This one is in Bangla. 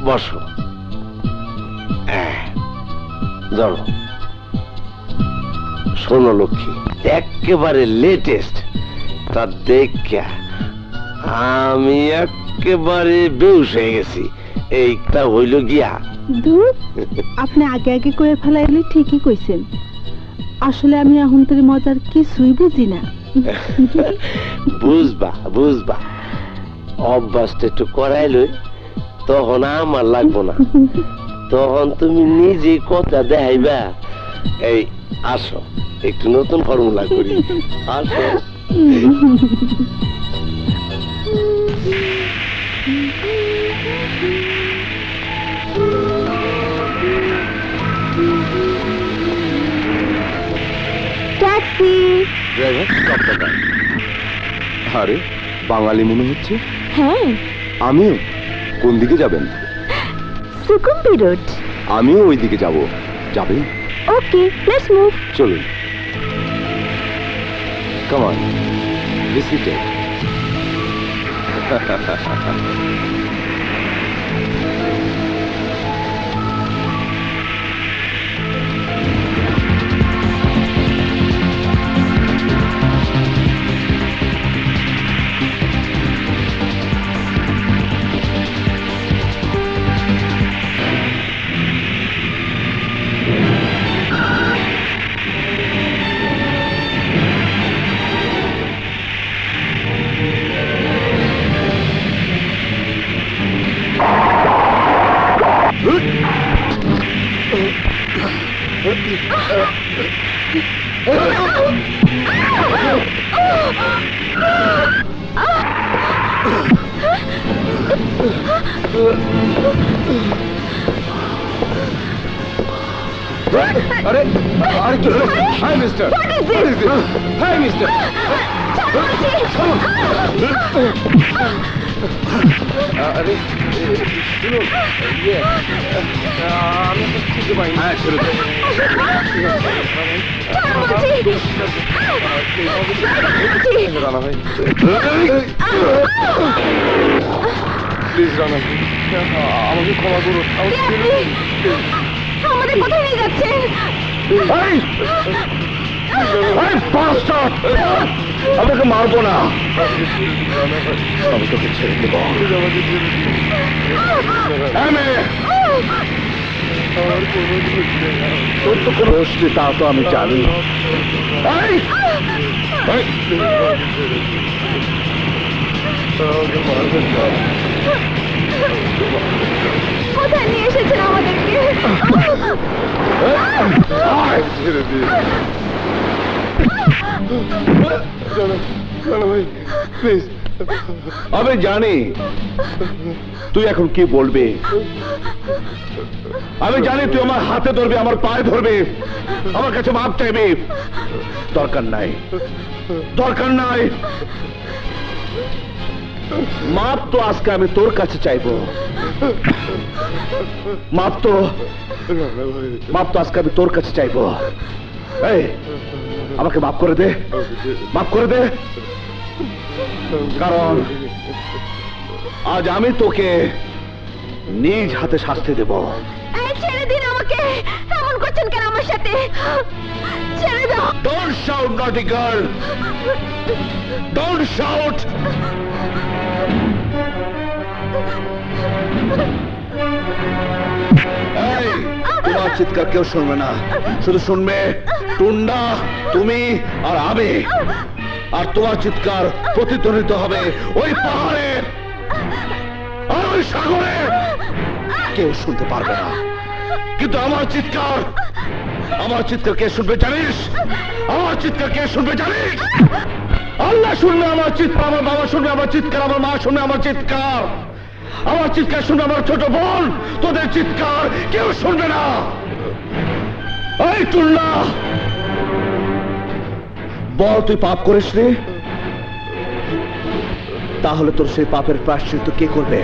বসো। ধরো, শোনো লক্ষ্মী, একেবারে লেটেস্ট তা দেখা আমি একেবারে বেউস হয়ে গেছি। এইটা হইল গিয়া দূর, আপনি আগে আগে করে ফেলাইলে ঠিকই কইছেন। আসলে আমি এখন তোর মজার কিছুই বুঝি না। বুঝবা বুঝবা, অভ্যাসটা একটু করাইলই, তখন আমার লাগবো না, তখন তুমি নিজে কথা দেখাইবা। এই আসো, একটু নতুন ফর্মুলা করি, আসো। Taxi. Driver stop the car. আরে বাঙালি মনে হচ্ছে। হ্যাঁ, আমিও। কোন দিকে যাবেন? Sukhumvit road. আমিও ওই দিকে যাব। যাবেন? Okay, let's move. চলুন। Come on, be seated. अरे अरे क्यों? Hi mister, hi mister. अरे सुनो, ये আমি তো খুঁজে পাই না। ছেড়ে দাও। রানা ভাই, প্লিজ রানা ভাই, আমাকে ক্ষমা করুন। আমাদের কোথায় নিয়ে যাচ্ছেন? আমাকে মারবো না, আমি তোকে ছেড়ে দেবো। তোর তো কোনো দোষ নেই, তা তো আমি জানি। কোথায় নিয়ে এসেছেন আমাদেরকে? আমি জানি তুই এখন কি বলবি। আমি জানি তুই আমার হাতে ধরবি, আমার পায়ে ধরবি, আমার কাছে মাপ চাইবি। দরকার নাই, দরকার নাই। মাপ তো আজকে আমি তোর কাছে চাইবো। মাপ তো আজকে আমি তোর কাছে চাইবো। এই, আমাকে মাফ করে দে, মাফ করে দে, কারণ আজ আমি তোকে নিজ হাতে শাস্তি দেব। ছেড়ে দিন আমাকে, এমন করছেন কেন আমার সাথে? ছেড়ে দাও। Don't shout, naughty girl. Don't shout. এই, তোমার চিৎকার কেউ শুনবে না, শুধু শুনবে টুন্ডা, তুমি আর আমি। আর তোমার চিৎকার প্রতিধ্বনিত হবে ওই পাহাড়ে আর ওই সাগরে। কেউ শুনতে পারবে না, কিন্তু আমার চিৎকার কে শুনবে জানিস? আমার চিৎকার কে শুনবে জানিস? আল্লাহ শুনবে আমার চিৎকার, আমার বাবা শুনবে আমার চিৎকার, আমার মা শুনবে আমার চিৎকার, আমার চিৎকার শুনবে আমার ছোট বোন। তোদের চিৎকার কেউ শুনবে না। এই টুন্না, বল তুই পাপ করিস রে? তাহলে তোর সেই পাপের প্রায়শ্চিত্ত কে করবে?